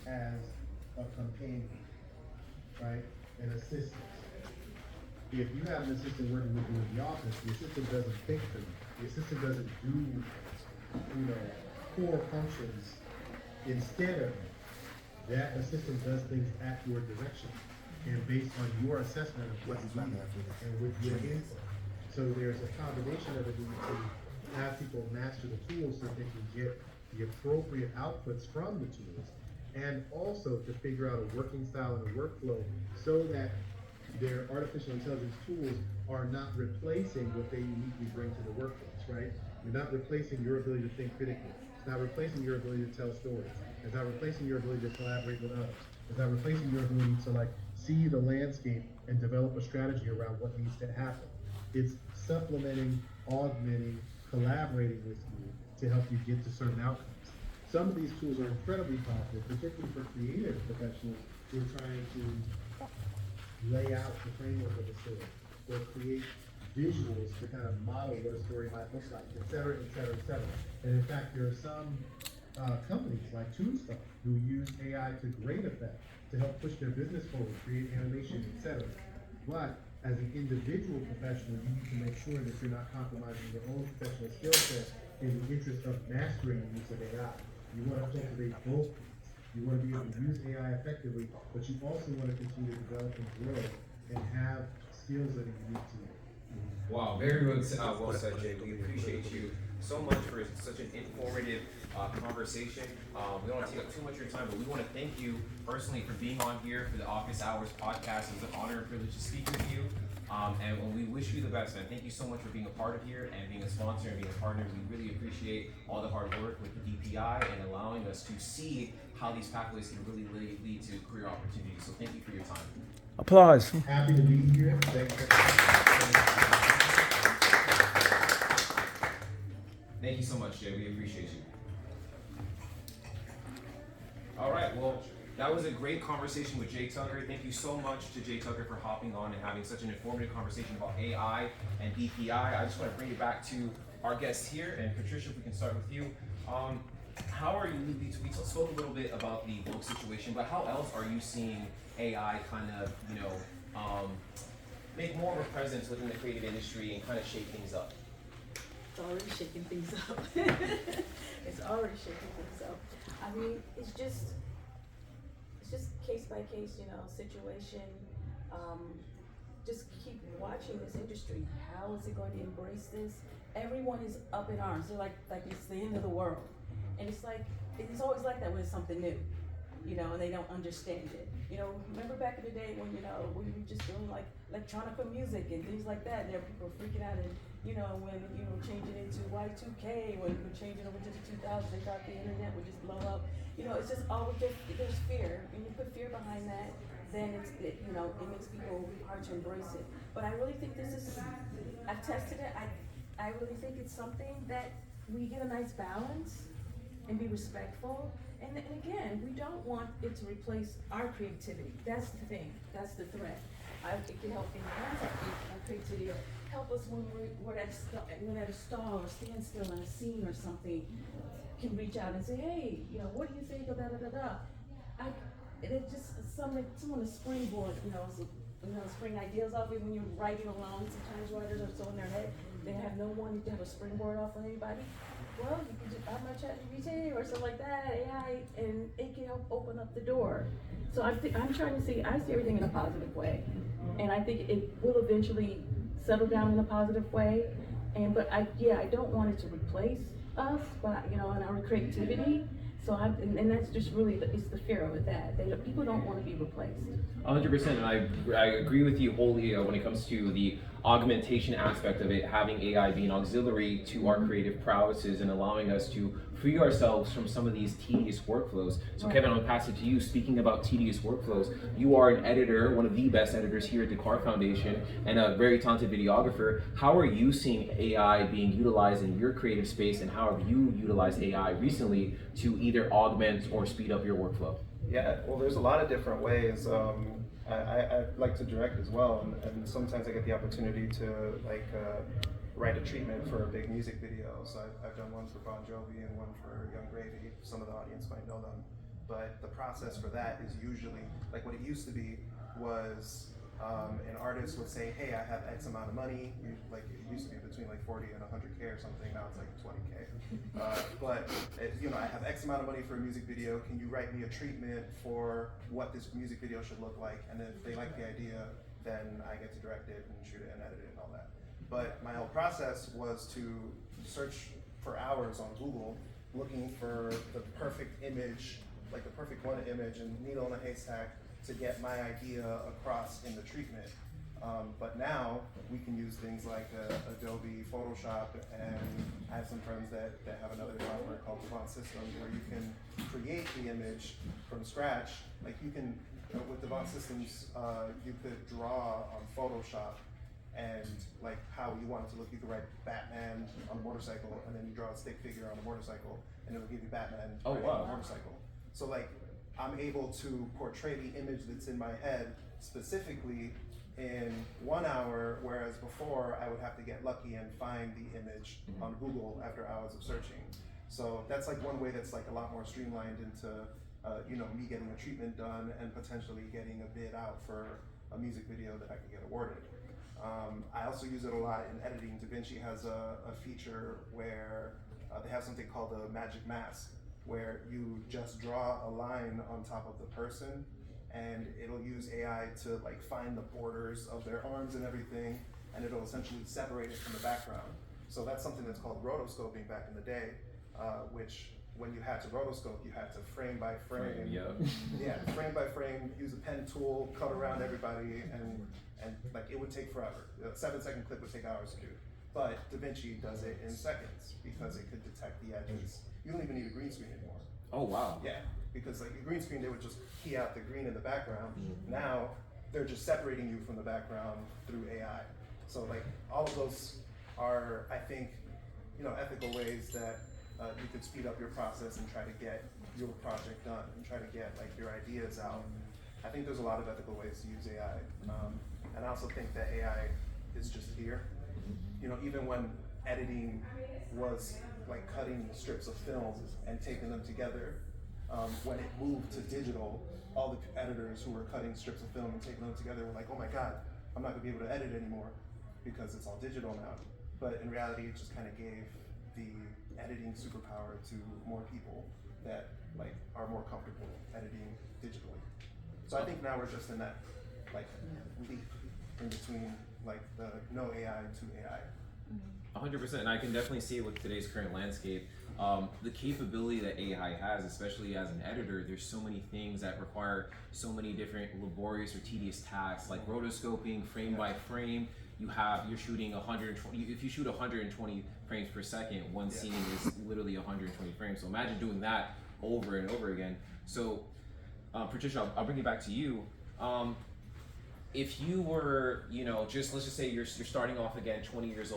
as a companion, right? An assistant. If you have an assistant working with you in the office, the assistant doesn't think for you. The assistant doesn't do, core functions instead of you. That assistant does things at your direction and based on your assessment of what you need and with your input. So there's a combination of it to have people master the tools so they can get the appropriate outputs from the tools, and also to figure out a working style and a workflow so that their artificial intelligence tools are not replacing what they uniquely bring to the workplace, right? You're not replacing your ability to think critically. It's not replacing your ability to tell stories. It's not replacing your ability to collaborate with others. It's not replacing your ability to see the landscape and develop a strategy around what needs to happen. It's supplementing, augmenting, collaborating with you to help you get to certain outcomes. Some of these tools are incredibly powerful, particularly for creative professionals who are trying to lay out the framework of a story or create visuals to kind of model what a story might look like, et cetera, et cetera, et cetera. And in fact, there are some companies like Toonstone who use AI to great effect to help push their business forward, create animation, et cetera. But as an individual professional, you need to make sure that you're not compromising your own professional skill set in the interest of mastering the use of AI. You want to cultivate both. You want to be able to use AI effectively, but you also want to continue to develop and grow and have skills that are unique to you. Wow, very well said, Jay. We appreciate you so much for such an informative conversation. We don't want to take up too much of your time, but we want to thank you personally for being on here for the Office Hours podcast. It was an honor and privilege to speak with you. And we wish you the best, man. Thank you so much for being a part of here and being a sponsor and being a partner. We really appreciate all the hard work with the DPI and allowing us to see how these pathways can really lead to career opportunities. So thank you for your time. Applause. Happy to be here. Thanks. Thank you so much, Jay. We appreciate you. All right, well, that was a great conversation with Jay Tucker. Thank you so much to Jay Tucker for hopping on and having such an informative conversation about AI and DPI. I just want to bring it back to our guests here, and Patricia, if we can start with you. How are you, we spoke a little bit about the woke situation, but how else are you seeing AI kind of, make more of a presence within the creative industry and kind of shake things up? It's already shaking things up. It's already shaking things up. I mean, it's just case by case, situation. Just keep watching this industry. How is it going to embrace this? Everyone is up in arms. They're like it's the end of the world. And it's always like that when it's something new, and they don't understand it. Remember back in the day when, we were just doing like electronic music and things like that, and there were people freaking out, and when changing into Y2K, when we were changing over to the 2000s, they thought the internet would just blow up. It's just always there's fear. When you put fear behind that, then it makes people hard to embrace it. But I really think I've tested it. I really think it's something that we get a nice balance and be respectful. And again, we don't want it to replace our creativity. That's the thing. That's the threat. It can help enhance our creativity, or help us when we're at a stall or standstill in a scene or something. Can reach out and say, hey, what do you think of da da da da? It just someone to springboard, spring ideas off it when you're writing along. Sometimes writers are so in their head, they have no one to have a springboard off of anybody. Well, you can just my ChatGPT or something like that, AI, and it can help open up the door. So I'm trying to see everything in a positive way, and I think it will eventually settle down in a positive way. But I don't want it to replace us, but and our creativity. So and that's just really it's the fear of it that people don't want to be replaced. 100%, and I agree with you wholly when it comes to the augmentation aspect of it, having AI being auxiliary to our creative prowesses and allowing us to free ourselves from some of these tedious workflows. So Kevin, I'm gonna pass it to you. Speaking about tedious workflows, you are an editor, one of the best editors here at the Carr Foundation, and a very talented videographer. How are you seeing AI being utilized in your creative space, and how have you utilized AI recently to either augment or speed up your workflow? Yeah, well, there's a lot of different ways. I like to direct as well, and sometimes I get the opportunity to write a treatment for a big music video. So I've done one for Bon Jovi and one for Young Gravy. Some of the audience might know them. but the process for that is usually, like what it used to be was an artist would say, hey, I have X amount of money. Like it used to be between like 40 and 100K or something. Now it's like 20K. But I have X amount of money for a music video. Can you write me a treatment for what this music video should look like? And then if they like the idea, then I get to direct it and shoot it and edit it and all that. But my whole process was to search for hours on Google, looking for the perfect image, like the perfect one image, and needle in a haystack to get my idea across in the treatment. But now we can use things like Adobe Photoshop, and I have some friends that have another software called Devant Systems, where you can create the image from scratch. Like you can, with Devant Systems, you could draw on Photoshop and like how you want it to look. You could write Batman on a motorcycle, and then you draw a stick figure on a motorcycle, and it'll give you Batman Oh, riding wow. on a motorcycle. So like, I'm able to portray the image that's in my head specifically in 1 hour, whereas before I would have to get lucky and find the image on Google after hours of searching. So that's like one way that's like a lot more streamlined into me getting a treatment done and potentially getting a bid out for a music video that I can get awarded. I also use it a lot in editing. DaVinci has a feature where they have something called a magic mask, where you just draw a line on top of the person, and it'll use AI to like find the borders of their arms and everything, and it'll essentially separate it from the background. So that's something that's called rotoscoping back in the day, which when you had to rotoscope, you had to frame by frame. Yeah, frame by frame, use a pen tool, cut around everybody, and like it would take forever. A 7-second clip would take hours to do. But DaVinci does it in seconds because it could detect the edges. You don't even need a green screen anymore. Oh, wow. Yeah, because like a green screen, they would just key out the green in the background. Now they're just separating you from the background through AI. So like all of those are, I think, ethical ways that you could speed up your process and try to get your project done and try to get like your ideas out. I think there's a lot of ethical ways to use AI, and I also think that AI is just here. Even when editing was like cutting strips of film and taping them together, when it moved to digital, all the editors who were cutting strips of film and taping them together were like, oh my God, I'm not gonna be able to edit anymore because it's all digital now. But in reality, it just kind of gave the editing superpower to more people that like are more comfortable editing digitally. So I think now we're just in that like leap in between like the no AI to AI. 100%, and I can definitely see it with today's current landscape. The capability that AI has, especially as an editor, there's so many things that require so many different laborious or tedious tasks, like rotoscoping, frame by frame. You're shooting 120. If you shoot 120 frames per second, one scene is literally 120 frames. So imagine doing that over and over again. So, Patricia, I'll bring it back to you. If you were, let's just say you're starting off again, 20 years old.